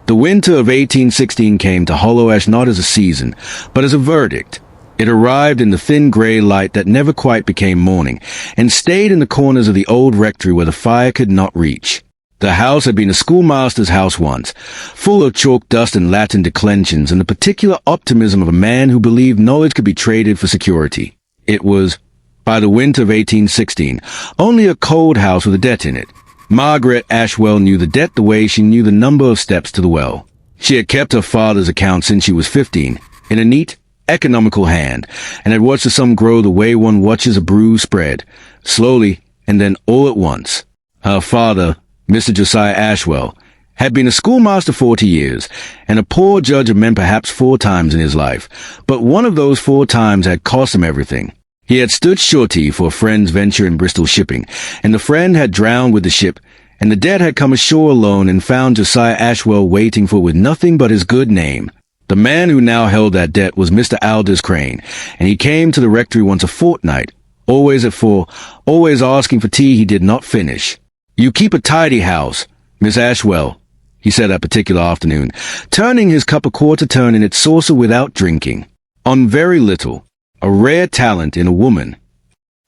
The winter of 1816 came to Hollow Ash not as a season, but as a verdict. It arrived in the thin grey light that never quite became morning, and stayed in the corners of the old rectory where the fire could not reach. The house had been a schoolmaster's house once, full of chalk dust and Latin declensions and the particular optimism of a man who believed knowledge could be traded for security. It was, by the winter of 1816, only a cold house with a debt in it. Margaret Ashwell knew the debt the way she knew the number of steps to the well. She had kept her father's account since she was 15, in a neat, economical hand, and had watched the sum grow the way one watches a brew spread, slowly and then all at once. Her father, Mr. Josiah Ashwell, had been a schoolmaster 40 years, and a poor judge of men perhaps 4 times in his life, but one of those 4 times had cost him everything. He had stood surety for a friend's venture in Bristol shipping, and the friend had drowned with the ship, and the debt had come ashore alone and found Josiah Ashwell waiting for it with nothing but his good name. The man who now held that debt was Mr. Aldous Crane, and he came to the rectory once a fortnight, always at 4, always asking for tea he did not finish. "You keep a tidy house, Miss Ashwell," he said that particular afternoon, turning his cup a quarter turn in its saucer without drinking. "On very little. A rare talent in a woman."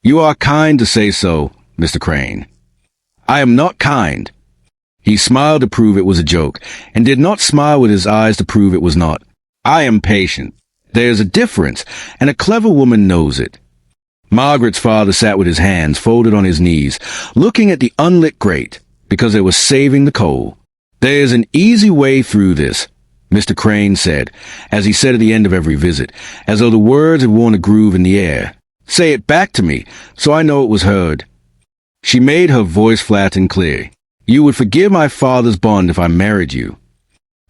"You are kind to say so, Mr. Crane." "I am not kind." He smiled to prove it was a joke, and did not smile with his eyes to prove it was not. "I am patient. There is a difference, and a clever woman knows it." Margaret's father sat with his hands folded on his knees, looking at the unlit grate, because it was saving the coal. "There is an easy way through this," Mr. Crane said, as he said at the end of every visit, as though the words had worn a groove in the air. "Say it back to me, so I know it was heard." She made her voice flat and clear. "You would forgive my father's bond if I married you."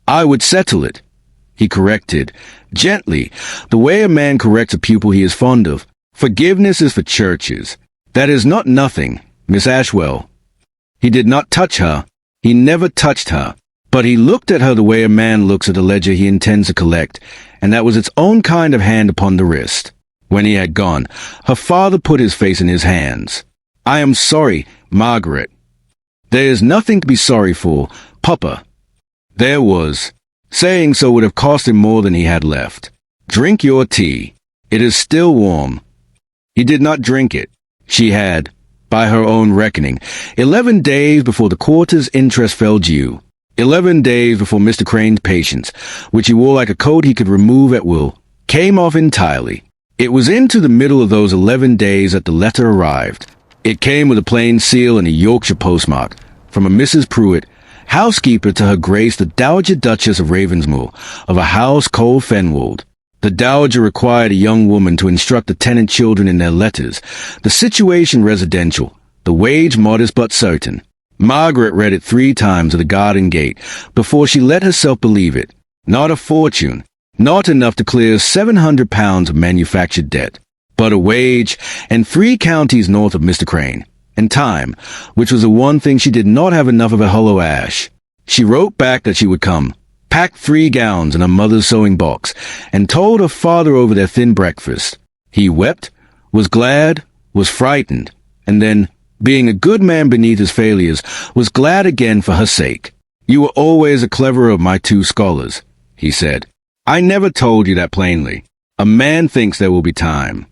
"I would settle it," he corrected, gently, the way a man corrects a pupil he is fond of. "Forgiveness is for churches. That is not nothing, Miss Ashwell." He did not touch her. He never touched her. But he looked at her the way a man looks at a ledger he intends to collect, and that was its own kind of hand upon the wrist. When he had gone, her father put his face in his hands. "I am sorry, Margaret." "There is nothing to be sorry for, Papa." There was. Saying so would have cost him more than he had left. "Drink your tea. It is still warm." He did not drink it. She had, by her own reckoning, 11 days before the quarter's interest fell due. 11 days before Mr. Crane's patience, which he wore like a coat he could remove at will, came off entirely. It was into the middle of those 11 days that the letter arrived. It came with a plain seal and a Yorkshire postmark, from a Mrs. Pruitt, housekeeper to Her Grace the Dowager Duchess of Ravensmoor, of a house called Fenwold. The dowager required a young woman to instruct the tenant children in their letters, the situation residential, the wage modest but certain. Margaret read it 3 times at the garden gate before she let herself believe it. Not a fortune, not enough to clear £700 of manufactured debt, but a wage, and 3 counties north of Mr. Crane, and time, which was the one thing she did not have enough of at Hollow Ash. She wrote back that she would come, packed 3 gowns in her mother's sewing box, and told her father over their thin breakfast. He wept, was glad, was frightened, and then, being a good man beneath his failures, was glad again for her sake. "You were always the cleverer of my 2 scholars," he said. "I never told you that plainly. A man thinks there will be time."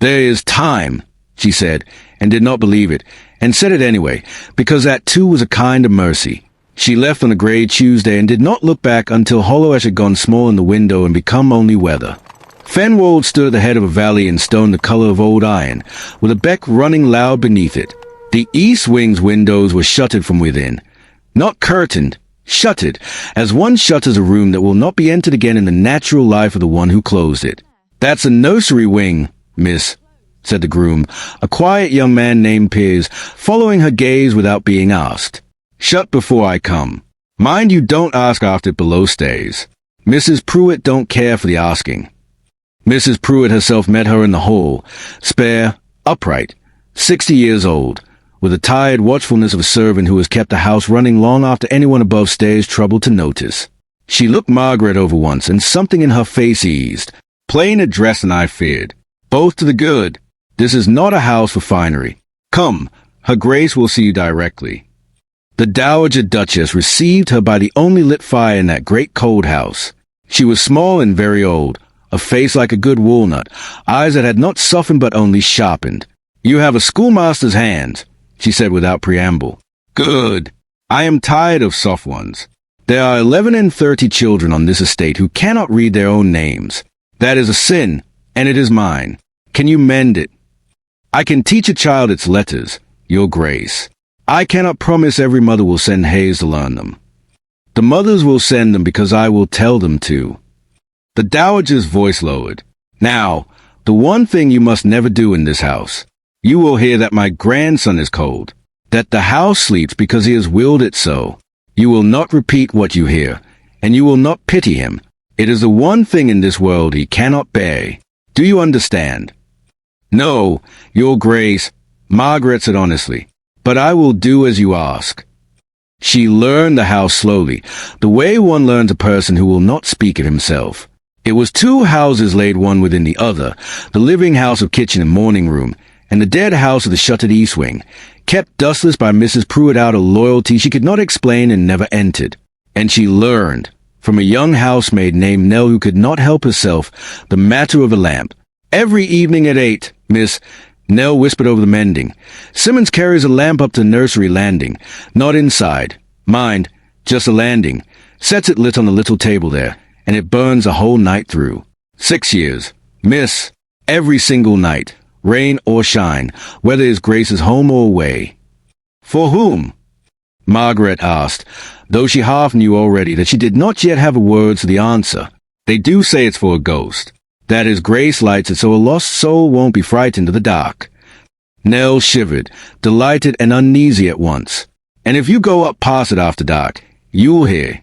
"There is time," she said, and did not believe it, and said it anyway, because that too was a kind of mercy. She left on a grey Tuesday and did not look back until Hollow Ash had gone small in the window and become only weather. Fenwold stood at the head of a valley in stone the colour of old iron, with a beck running loud beneath it. The east wing's windows were shuttered from within. Not curtained, shuttered, as one shutters a room that will not be entered again in the natural life of the one who closed it. "That's a nursery wing, miss," said the groom, a quiet young man named Piers, following her gaze without being asked. "Shut before I come. Mind you don't ask after it below stays. Mrs. Pruitt don't care for the asking." Mrs. Pruitt herself met her in the hall, spare, upright, 60 years old, with the tired watchfulness of a servant who has kept the house running long after anyone above stairs troubled to notice. She looked Margaret over once, and something in her face eased. "Plainer dress than I feared. Both to the good. This is not a house for finery. Come, Her Grace will see you directly." The Dowager Duchess received her by the only lit fire in that great cold house. She was small and very old, a face like a good walnut, eyes that had not softened but only sharpened. "You have a schoolmaster's hands," she said without preamble. "Good. I am tired of soft ones. There are 11 and 30 children on this estate who cannot read their own names. That is a sin, and it is mine. Can you mend it? I can teach a child its letters, Your Grace. I cannot promise every mother will send Hayes to learn them. The mothers will send them because I will tell them to." The dowager's voice lowered. "Now, the one thing you must never do in this house. You will hear that my grandson is cold, that the house sleeps because he has willed it so. You will not repeat what you hear, and you will not pity him. It is the one thing in this world he cannot bear. Do you understand?" "No, Your Grace," Margaret said honestly, "but I will do as you ask." She learned the house slowly, the way one learns a person who will not speak of himself. It was 2 houses laid one within the other, the living house of kitchen and morning room, and the dead house of the shuttered east wing, kept dustless by Mrs. Pruitt out of loyalty she could not explain and never entered. And she learned, from a young housemaid named Nell who could not help herself, the matter of a lamp. "Every evening at 8, Miss," Nell whispered over the mending, "Simmons carries a lamp up to nursery landing, not inside. Mind, just a landing. Sets it lit on the little table there, and it burns the whole night through. 6 years, Miss, every single night, rain or shine, whether His Grace is home or away." "For whom?" Margaret asked, though she half knew already that she did not yet have words for the answer. "They do say it's for a ghost, that His Grace lights it so a lost soul won't be frightened of the dark." Nell shivered, delighted and uneasy at once. "And if you go up past it after dark, you'll hear."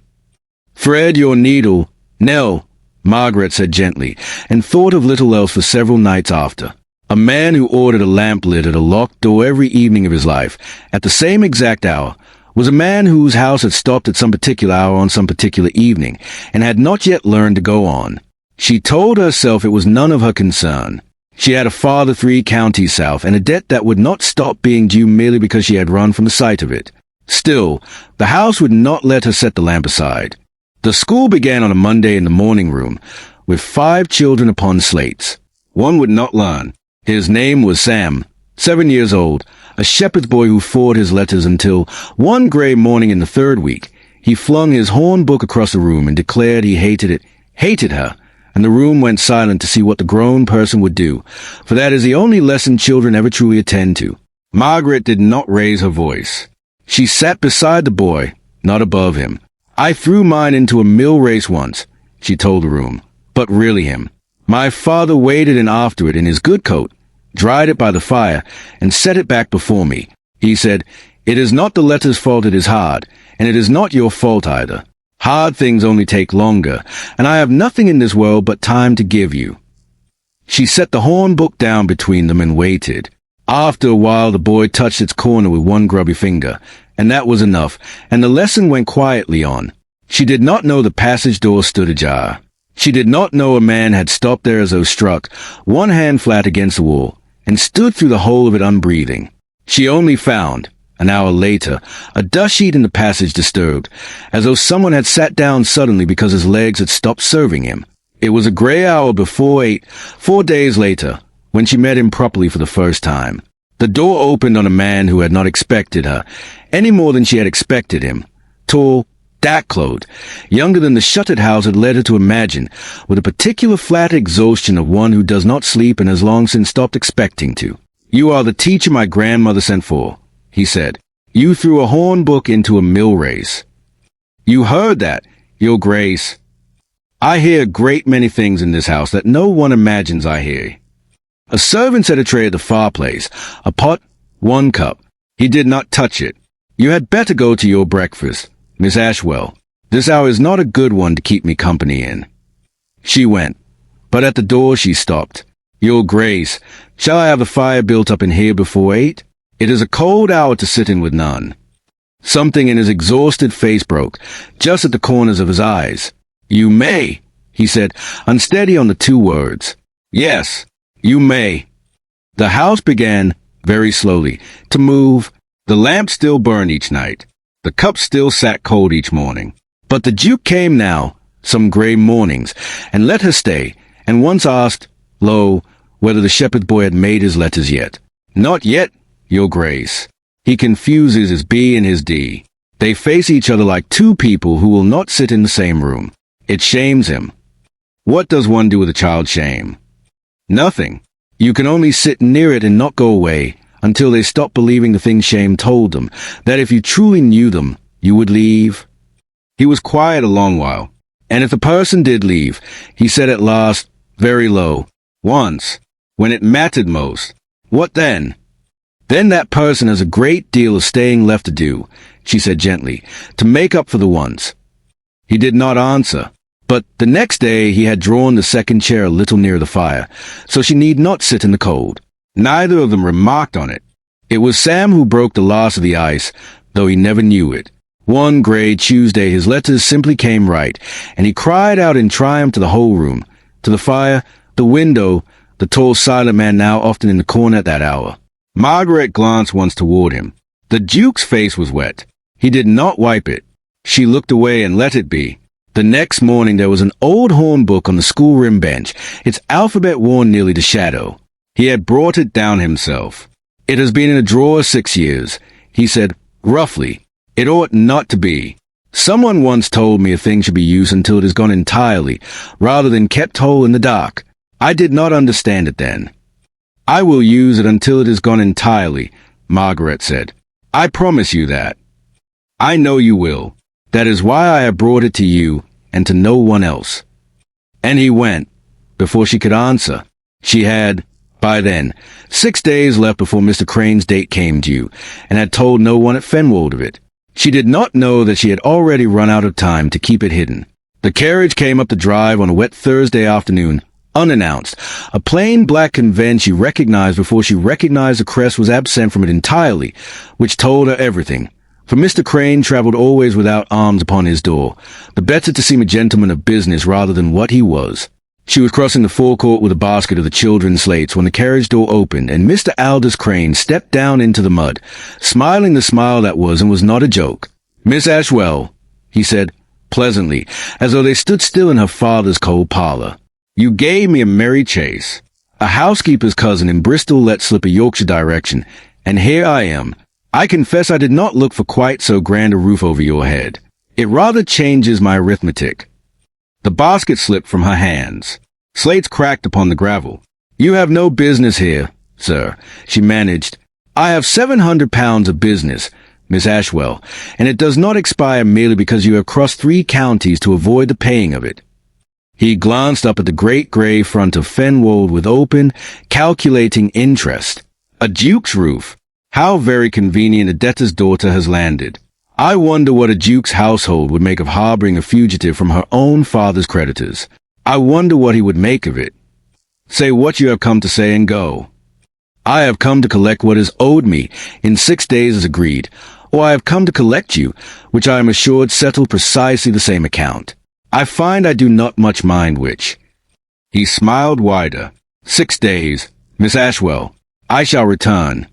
"Thread your needle, Nell," Margaret said gently, and thought of little else for several nights after. A man who ordered a lamp lit at a locked door every evening of his life, at the same exact hour, was a man whose house had stopped at some particular hour on some particular evening, and had not yet learned to go on. She told herself it was none of her concern. She had a father 3 counties south, and a debt that would not stop being due merely because she had run from the sight of it. Still, the house would not let her set the lamp aside. The school began on a Monday in the morning room, with 5 children upon slates. One would not learn. His name was Sam, 7 years old, a shepherd's boy who fought his letters until, one grey morning in the 3rd week, he flung his horn book across the room and declared he hated it, hated her, and the room went silent to see what the grown person would do, for that is the only lesson children ever truly attend to. Margaret did not raise her voice. She sat beside the boy, not above him. "I threw mine into a mill race once," she told the room, "but really him. My father waded in after it in his good coat, dried it by the fire, and set it back before me. He said, 'It is not the letter's fault it is hard, and it is not your fault either. Hard things only take longer, and I have nothing in this world but time to give you.'" She set the horn book down between them and waited. After a while the boy touched its corner with one grubby finger, and that was enough, and the lesson went quietly on. She did not know the passage door stood ajar. She did not know a man had stopped there as though struck, one hand flat against the wall, and stood through the whole of it unbreathing. She only found, an hour later, a dust sheet in the passage disturbed, as though someone had sat down suddenly because his legs had stopped serving him. It was a grey hour before 8, 4 days later, when she met him properly for the first time. The door opened on a man who had not expected her, any more than she had expected him. Tall, dark-clothed, younger than the shuttered house had led her to imagine, with a particular flat exhaustion of one who does not sleep and has long since stopped expecting to. "You are the teacher my grandmother sent for," he said. "You threw a horn book into a mill race." "You heard that, Your Grace. I hear a great many things in this house that no one imagines I hear." A servant set a tray at the fireplace, a pot, 1 cup. He did not touch it. "You had better go to your breakfast, Miss Ashwell. This hour is not a good one to keep me company in." She went, but at the door she stopped. "Your Grace, shall I have the fire built up in here before 8? It is a cold hour to sit in with none." Something in his exhausted face broke, just at the corners of his eyes. "You may," he said, unsteady on the 2 words. "Yes, you may." The house began, very slowly, to move. The lamp still burned each night. The cup still sat cold each morning. But the Duke came now, some grey mornings, and let her stay, and once asked, lo, whether the shepherd boy had made his letters yet. Not yet, your grace. He confuses his B and his D. They face each other like two people who will not sit in the same room. It shames him. What does one do with a child's shame? Nothing. You can only sit near it and not go away until they stop believing the thing shame told them, that if you truly knew them, you would leave. He was quiet a long while, and if the person did leave, he said at last, very low, once, when it mattered most. What then? Then that person has a great deal of staying left to do, she said gently, to make up for the once. He did not answer, but the next day he had drawn the second chair a little nearer the fire, so she need not sit in the cold. Neither of them remarked on it. It was Sam who broke the last of the ice, though he never knew it. One grey Tuesday his letters simply came right, and he cried out in triumph to the whole room, to the fire, the window, the tall silent man now often in the corner at that hour. Margaret glanced once toward him. The Duke's face was wet. He did not wipe it. She looked away and let it be. The next morning there was an old horn book on the schoolroom bench, its alphabet worn nearly to shadow. He had brought it down himself. It has been in a drawer 6 years, he said, roughly. It ought not to be. Someone once told me a thing should be used until it is gone entirely, rather than kept whole in the dark. I did not understand it then. I will use it until it is gone entirely, Margaret said. I promise you that. I know you will. That is why I have brought it to you, and to no one else. And he went. Before she could answer, she had, by then, 6 days left before Mr. Crane's date came due, and had told no one at Fenwold of it. She did not know that she had already run out of time to keep it hidden. The carriage came up the drive on a wet Thursday afternoon, unannounced. A plain black conveyance she recognized before she recognized the crest was absent from it entirely, which told her everything. For Mr. Crane travelled always without arms upon his door, the better to seem a gentleman of business rather than what he was. She was crossing the forecourt with a basket of the children's slates when the carriage door opened and Mr. Aldous Crane stepped down into the mud, smiling the smile that was and was not a joke. Miss Ashwell, he said, pleasantly, as though they stood still in her father's cold parlour. You gave me a merry chase. A housekeeper's cousin in Bristol let slip a Yorkshire direction, and here I am. I confess I did not look for quite so grand a roof over your head. It rather changes my arithmetic. The basket slipped from her hands. Slates cracked upon the gravel. You have no business here, sir, she managed. I have £700 of business, Miss Ashwell, and it does not expire merely because you have crossed 3 counties to avoid the paying of it. He glanced up at the great grey front of Fenwold with open, calculating interest. A duke's roof. How very convenient a debtor's daughter has landed. I wonder what a duke's household would make of harbouring a fugitive from her own father's creditors. I wonder what he would make of it. Say what you have come to say and go. I have come to collect what is owed me in 6 days as agreed, or I have come to collect you, which I am assured settle precisely the same account. I find I do not much mind which. He smiled wider. 6 days, Miss Ashwell. I shall return.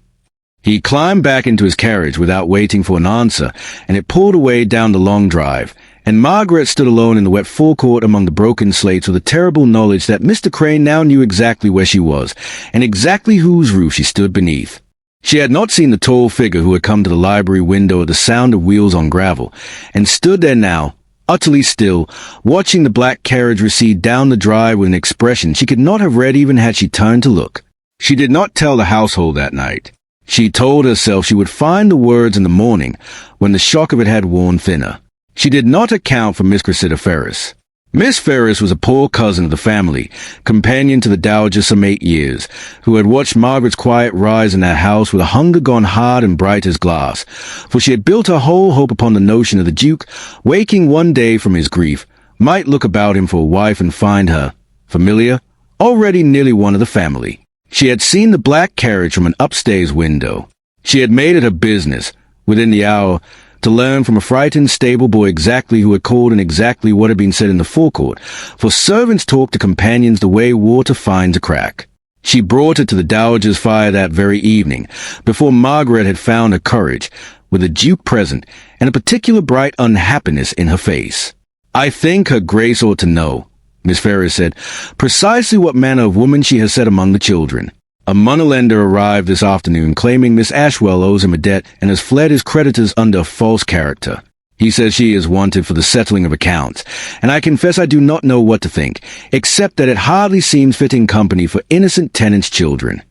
He climbed back into his carriage without waiting for an answer, and it pulled away down the long drive, and Margaret stood alone in the wet forecourt among the broken slates with a terrible knowledge that Mr. Crane now knew exactly where she was, and exactly whose roof she stood beneath. She had not seen the tall figure who had come to the library window at the sound of wheels on gravel, and stood there now, utterly still, watching the black carriage recede down the drive with an expression she could not have read even had she turned to look. She did not tell the household that night. She told herself she would find the words in the morning, when the shock of it had worn thinner. She did not account for Miss Cressida Ferris. Miss Ferris was a poor cousin of the family, companion to the dowager some 8 years, who had watched Margaret's quiet rise in that house with a hunger gone hard and bright as glass, for she had built her whole hope upon the notion of the Duke, waking one day from his grief, might look about him for a wife and find her, familiar, already nearly one of the family. She had seen the black carriage from an upstairs window. She had made it her business, within the hour, to learn from a frightened stable boy exactly who had called and exactly what had been said in the forecourt, for servants talked to companions the way water finds a crack. She brought it to the dowager's fire that very evening, before Margaret had found her courage, with the Duke present, and a particular bright unhappiness in her face. "I think her Grace ought to know," Miss Ferris said, "precisely what manner of woman she has set among the children. A moneylender arrived this afternoon claiming Miss Ashwell owes him a debt and has fled his creditors under a false character. He says she is wanted for the settling of accounts, and I confess I do not know what to think, except that it hardly seems fitting company for innocent tenants' children."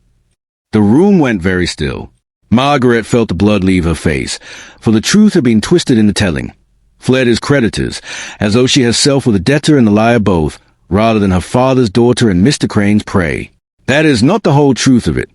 The room went very still. Margaret felt the blood leave her face, for the truth had been twisted in the telling. Fled his creditors, as though she herself were the debtor and the liar both, rather than her father's daughter and Mr. Crane's prey. "That is not the whole truth of it,"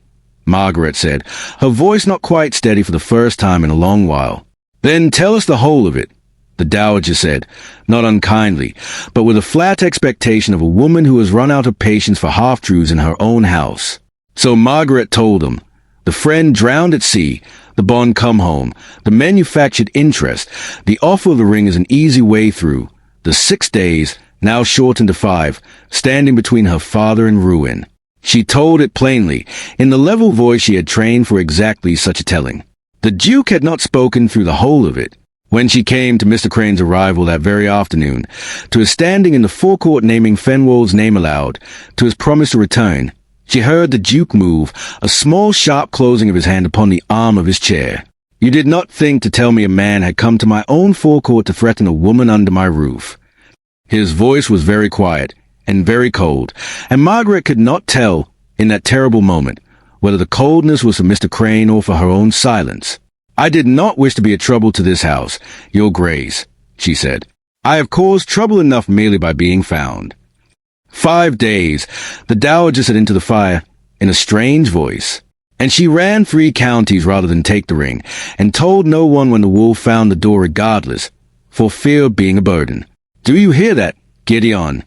Margaret said, her voice not quite steady for the first time in a long while. "Then tell us the whole of it," the dowager said, not unkindly, but with a flat expectation of a woman who has run out of patience for half-truths in her own house. So Margaret told them. The friend drowned at sea, the bond come home, the manufactured interest, the offer of the ring is an easy way through, the 6 days, now shortened to 5, standing between her father and ruin. She told it plainly, in the level voice she had trained for exactly such a telling. The Duke had not spoken through the whole of it. When she came to Mr. Crane's arrival that very afternoon, to his standing in the forecourt naming Fenwold's name aloud, to his promise to return, she heard the Duke move, a small sharp closing of his hand upon the arm of his chair. "You did not think to tell me a man had come to my own forecourt to threaten a woman under my roof." His voice was very quiet and very cold, and Margaret could not tell, in that terrible moment, whether the coldness was for Mr. Crane or for her own silence. "I did not wish to be a trouble to this house, Your Grace," she said. "I have caused trouble enough merely by being found." 5 days, the dowager said into the fire, in a strange voice. "And she ran 3 counties rather than take the ring, and told no one when the wolf found the door regardless, for fear of being a burden. Do you hear that, Gideon?"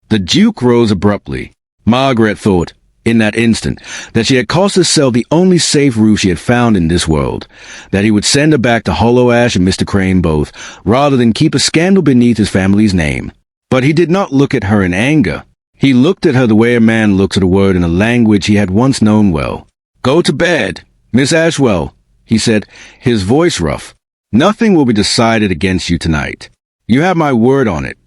The Duke rose abruptly. Margaret thought, in that instant, that she had caused to sell the only safe roof she had found in this world, that he would send her back to Hollow Ash and Mr. Crane both, rather than keep a scandal beneath his family's name. But he did not look at her in anger. He looked at her the way a man looks at a word in a language he had once known well. "Go to bed, Miss Ashwell," he said, his voice rough. "Nothing will be decided against you tonight. You have my word on it."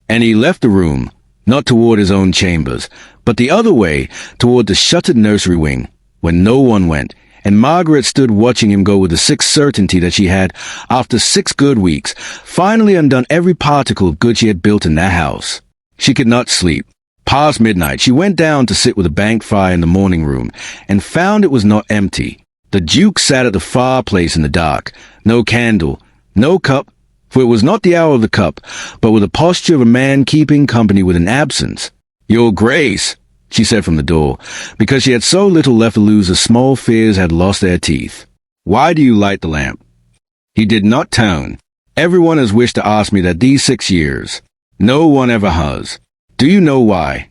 And he left the room, not toward his own chambers, but the other way, toward the shuttered nursery wing, when no one went, and Margaret stood watching him go with the sick certainty that she had, after 6 good weeks, finally undone every particle of good she had built in that house. She could not sleep. Past midnight, she went down to sit with a bank fire in the morning room, and found it was not empty. The Duke sat at the fireplace in the dark, no candle, no cup, for it was not the hour of the cup, but with the posture of a man keeping company with an absence. "Your Grace," she said from the door, because she had so little left to lose the small fears had lost their teeth. "Why do you light the lamp?" He did not turn. "Everyone has wished to ask me that these 6 years. No one ever has. Do you know why?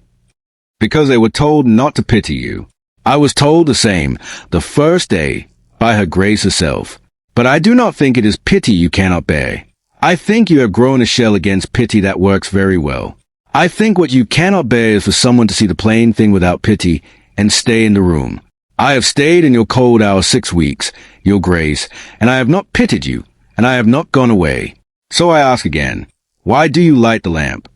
Because they were told not to pity you. I was told the same, the first day, by her Grace herself. But I do not think it is pity you cannot bear. I think you have grown a shell against pity that works very well. I think what you cannot bear is for someone to see the plain thing without pity and stay in the room. I have stayed in your cold hour 6 weeks, Your Grace, and I have not pitied you, and I have not gone away. So I ask again, why do you light the lamp?"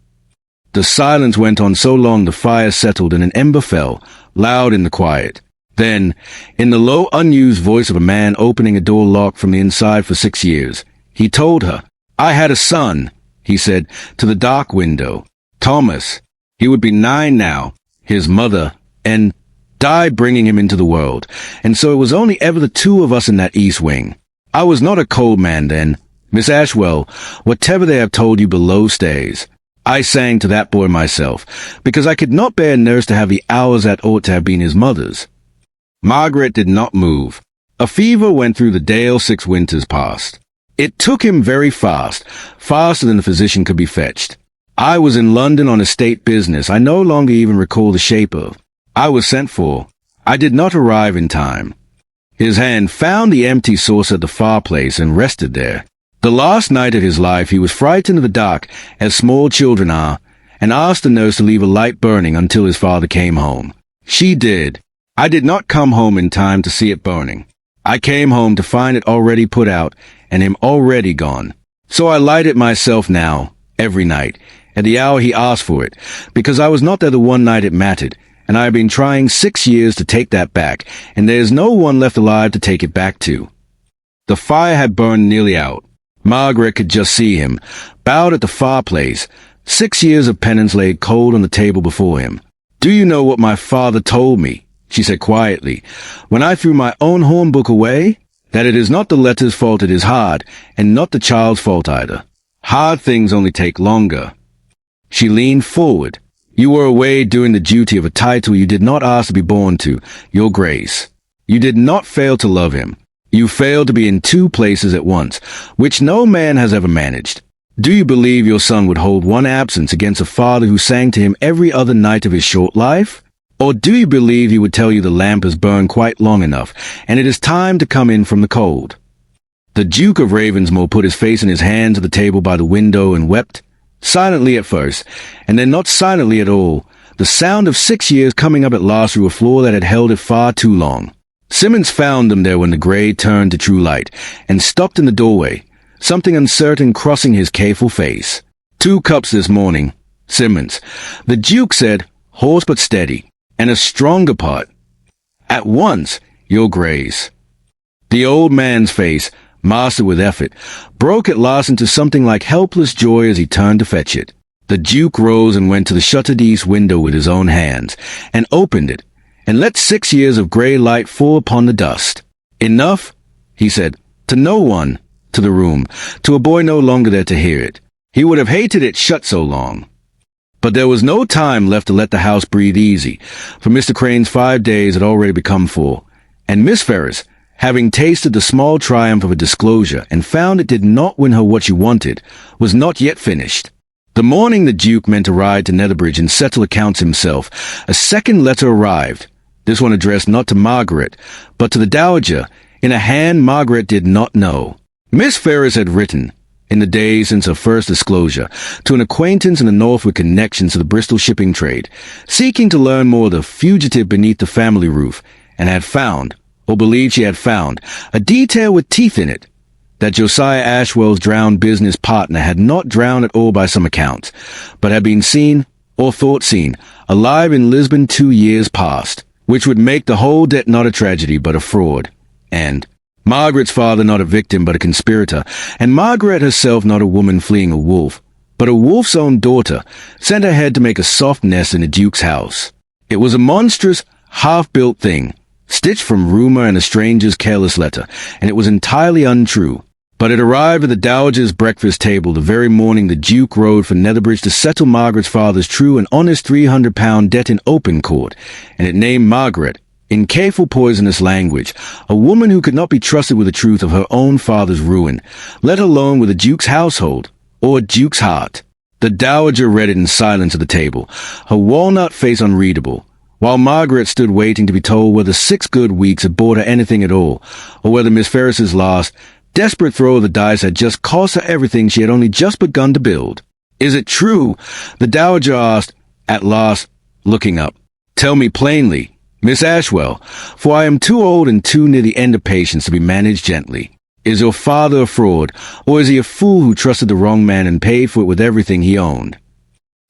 The silence went on so long the fire settled and an ember fell, loud in the quiet. Then, in the low, unused voice of a man opening a door locked from the inside for 6 years, he told her, "I had a son," he said, to the dark window. "Thomas. He would be 9 now, his mother, and died bringing him into the world, and so it was only ever the 2 of us in that east wing. I was not a cold man then. Miss Ashwell, whatever they have told you below stays. I sang to that boy myself, because I could not bear nurse to have the hours that ought to have been his mother's." Margaret did not move. A fever went through the dale 6 winters past. It took him very fast, faster than the physician could be fetched. I was in London on estate business I no longer even recall the shape of. I was sent for. I did not arrive in time. His hand found the empty saucer at the fireplace and rested there. The last night of his life he was frightened of the dark, as small children are, and asked the nurse to leave a light burning until his father came home. She did. I did not come home in time to see it burning. I came home to find it already put out, and him already gone. So I light it myself now, every night, at the hour he asked for it, because I was not there the one night it mattered, and I have been trying 6 years to take that back, and there is no one left alive to take it back to. The fire had burned nearly out. Margaret could just see him, bowed at the fireplace. 6 years of penance lay cold on the table before him. "Do you know what my father told me?" she said quietly, "when I threw my own hornbook away? That it is not the letter's fault it is hard, and not the child's fault either. Hard things only take longer." She leaned forward. "You were away doing the duty of a title you did not ask to be born to, Your Grace. You did not fail to love him. You failed to be in 2 places at once, which no man has ever managed. Do you believe your son would hold one absence against a father who sang to him every other night of his short life? Or do you believe he would tell you the lamp has burned quite long enough, and it is time to come in from the cold?" The Duke of Ravensmoor put his face in his hands at the table by the window and wept, silently at first, and then not silently at all, the sound of 6 years coming up at last through a floor that had held it far too long. Simmons found them there when the grey turned to true light, and stopped in the doorway, something uncertain crossing his careful face. "2 cups this morning, Simmons," the Duke said, hoarse but steady, "and a stronger pot." "At once, Your Grace." The old man's face, mastered with effort, broke at last into something like helpless joy as he turned to fetch it. The Duke rose and went to the shuttered east window with his own hands, and opened it, and let 6 years of grey light fall upon the dust. "Enough," he said, to no one, to the room, to a boy no longer there to hear it. He would have hated it shut so long. But there was no time left to let the house breathe easy, for Mr. Crane's 5 days had already become 4, and Miss Ferris, having tasted the small triumph of a disclosure and found it did not win her what she wanted, was not yet finished. The morning the Duke meant to ride to Netherbridge and settle accounts himself, a second letter arrived, this one addressed not to Margaret, but to the Dowager, in a hand Margaret did not know. Miss Ferris had written, in the days since her first disclosure, to an acquaintance in the north with connections to the Bristol shipping trade, seeking to learn more of the fugitive beneath the family roof, and had found, or believed she had found, a detail with teeth in it, that Josiah Ashwell's drowned business partner had not drowned at all by some accounts, but had been seen, or thought seen, alive in Lisbon 2 years past, which would make the whole debt not a tragedy but a fraud, and Margaret's father not a victim but a conspirator, and Margaret herself not a woman fleeing a wolf, but a wolf's own daughter, sent ahead to make a soft nest in the Duke's house. It was a monstrous, half-built thing, stitched from rumor and a stranger's careless letter, and it was entirely untrue. But it arrived at the Dowager's breakfast table the very morning the Duke rode for Netherbridge to settle Margaret's father's true and honest £300 debt in open court, and it named Margaret, in careful poisonous language, a woman who could not be trusted with the truth of her own father's ruin, let alone with a Duke's household, or a Duke's heart. The Dowager read it in silence at the table, her walnut face unreadable, while Margaret stood waiting to be told whether 6 good weeks had bought her anything at all, or whether Miss Ferris's last, desperate throw of the dice had just cost her everything she had only just begun to build. "Is it true?" the Dowager asked, at last, looking up. "Tell me plainly, Miss Ashwell, for I am too old and too near the end of patience to be managed gently. Is your father a fraud, or is he a fool who trusted the wrong man and paid for it with everything he owned?"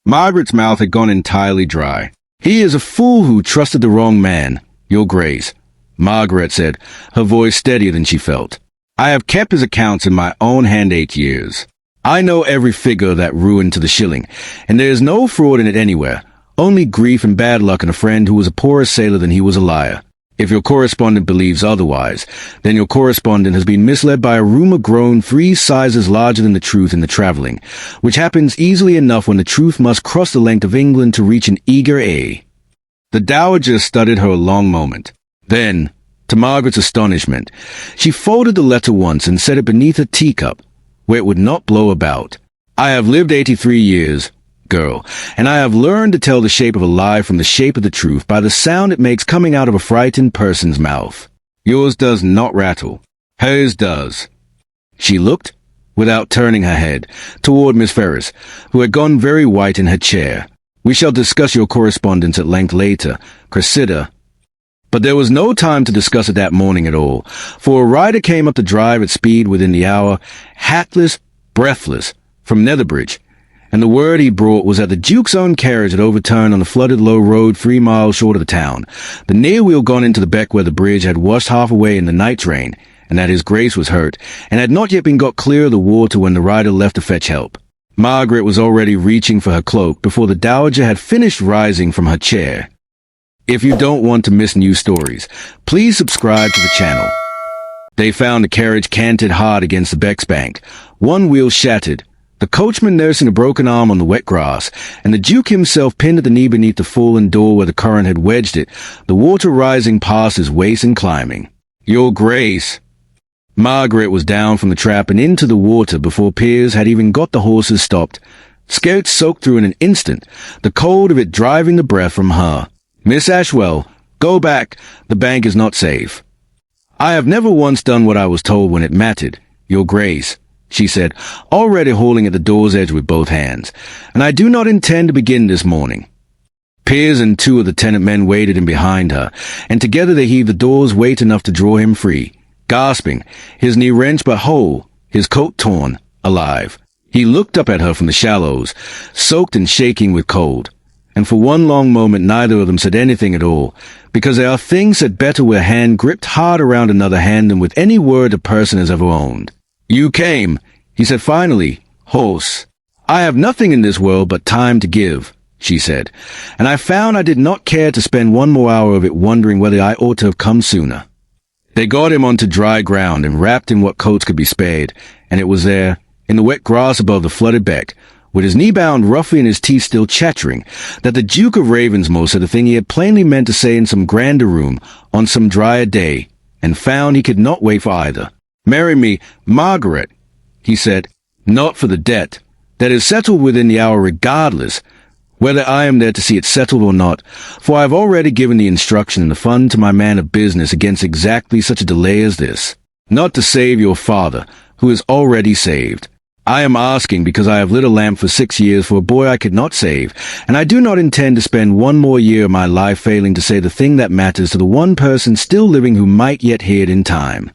Margaret's mouth had gone entirely dry. "He is a fool who trusted the wrong man, Your Grace," Margaret said, her voice steadier than she felt. "I have kept his accounts in my own hand 8 years. I know every figure of that ruin to the shilling, and there is no fraud in it anywhere, only grief and bad luck and a friend who was a poorer sailor than he was a liar. If your correspondent believes otherwise, then your correspondent has been misled by a rumor grown 3 sizes larger than the truth in the travelling, which happens easily enough when the truth must cross the length of England to reach an eager A." The Dowager studied her a long moment. Then, to Margaret's astonishment, she folded the letter once and set it beneath her teacup, where it would not blow about. "I have lived 83 years, girl, and I have learned to tell the shape of a lie from the shape of the truth by the sound it makes coming out of a frightened person's mouth. Yours does not rattle. Hers does." She looked, without turning her head, toward Miss Ferris, who had gone very white in her chair. "We shall discuss your correspondence at length later, Cressida." But there was no time to discuss it that morning at all, for a rider came up the drive at speed within the hour, hatless, breathless, from Netherbridge, and the word he brought was that the Duke's own carriage had overturned on the flooded low road 3 miles short of the town, the near wheel gone into the beck where the bridge had washed half away in the night's rain, and that his Grace was hurt, and had not yet been got clear of the water when the rider left to fetch help. Margaret was already reaching for her cloak before the Dowager had finished rising from her chair. If you don't want to miss new stories, please subscribe to the channel. They found the carriage canted hard against the beck's bank, one wheel shattered, the coachman nursing a broken arm on the wet grass, and the Duke himself pinned at the knee beneath the fallen door where the current had wedged it, the water rising past his waist and climbing. "Your Grace!" Margaret was down from the trap and into the water before Piers had even got the horses stopped, skirts soaked through in an instant, the cold of it driving the breath from her. "Miss Ashwell, go back. The bank is not safe." "I have never once done what I was told when it mattered, Your Grace," she said, already holding at the door's edge with both hands, "and I do not intend to begin this morning." Piers and 2 of the tenant men waited in behind her, and together they heaved the door's weight enough to draw him free. Gasping, his knee wrenched but whole, his coat torn, alive. He looked up at her from the shallows, soaked and shaking with cold. And for one long moment neither of them said anything at all, because there are things said better with a hand gripped hard around another hand than with any word a person has ever owned. "You came," he said finally, hoarse. "I have nothing in this world but time to give," she said, "and I found I did not care to spend one more hour of it wondering whether I ought to have come sooner." They got him onto dry ground and wrapped in what coats could be spared, and it was there, in the wet grass above the flooded beck, with his knee bound roughly and his teeth still chattering, that the Duke of Ravensmoor said the thing he had plainly meant to say in some grander room, on some drier day, and found he could not wait for either. "Marry me, Margaret," he said, "not for the debt. That is settled within the hour regardless, whether I am there to see it settled or not, for I have already given the instruction and the fund to my man of business against exactly such a delay as this. Not to save your father, who is already saved. I am asking because I have lit a lamp for 6 years for a boy I could not save, and I do not intend to spend one more year of my life failing to say the thing that matters to the one person still living who might yet hear it in time."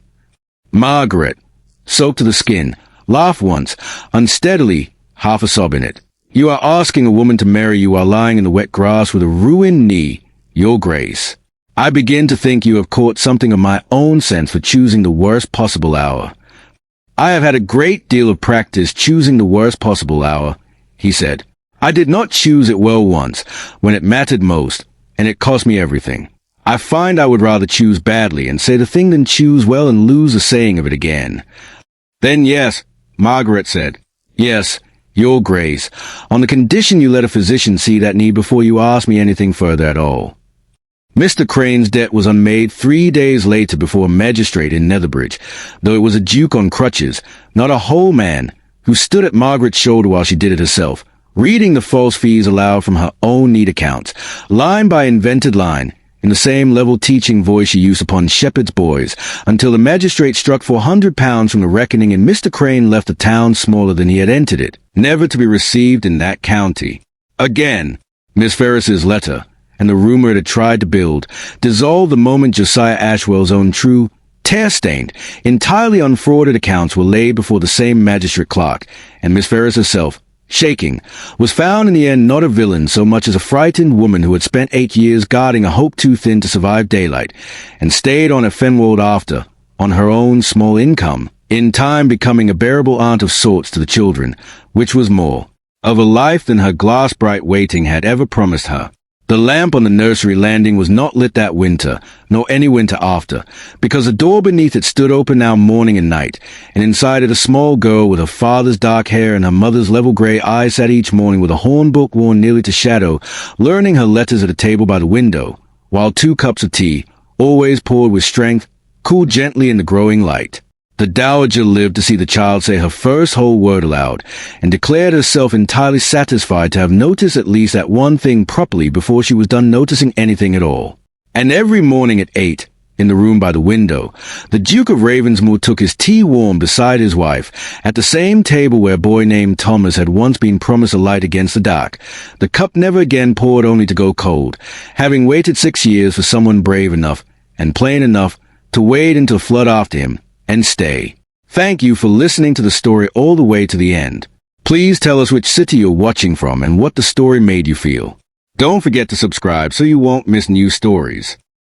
Margaret, soaked to the skin, laughed once, unsteadily, half a sob in it. "You are asking a woman to marry you while lying in the wet grass with a ruined knee, Your Grace. I begin to think you have caught something of my own sense for choosing the worst possible hour." "I have had a great deal of practice choosing the worst possible hour," he said. "I did not choose it well once, when it mattered most, and it cost me everything. I find I would rather choose badly and say the thing than choose well and lose the saying of it again." "Then yes," Margaret said. "Yes, Your Grace, on the condition you let a physician see that knee before you ask me anything further at all." Mr. Crane's debt was unmade 3 days later before a magistrate in Netherbridge, though it was a duke on crutches, not a whole man, who stood at Margaret's shoulder while she did it herself, reading the false fees aloud from her own neat accounts, line by invented line, in the same level teaching voice she used upon shepherd's boys, until the magistrate struck £400 from the reckoning and Mr. Crane left the town smaller than he had entered it, never to be received in that county. Again, Miss Ferris's letter, and the rumor it had tried to build, dissolved the moment Josiah Ashwell's own true, tear-stained, entirely unfrauded accounts were laid before the same magistrate clerk, and Miss Ferris herself, shaking, was found in the end not a villain so much as a frightened woman who had spent 8 years guarding a hope too thin to survive daylight, and stayed on at Fenwold after, on her own small income, in time becoming a bearable aunt of sorts to the children, which was more of a life than her glass-bright waiting had ever promised her. The lamp on the nursery landing was not lit that winter, nor any winter after, because the door beneath it stood open now morning and night, and inside it a small girl with her father's dark hair and her mother's level grey eyes sat each morning with a horn book worn nearly to shadow, learning her letters at a table by the window, while 2 cups of tea, always poured with strength, cooled gently in the growing light. The dowager lived to see the child say her first whole word aloud, and declared herself entirely satisfied to have noticed at least that one thing properly before she was done noticing anything at all. And every morning at 8, in the room by the window, the Duke of Ravensmoor took his tea warm beside his wife, at the same table where a boy named Thomas had once been promised a light against the dark. The cup never again poured only to go cold, having waited 6 years for someone brave enough and plain enough to wade into a flood after him and stay. Thank you for listening to the story all the way to the end. Please tell us which city you're watching from and what the story made you feel. Don't forget to subscribe so you won't miss new stories.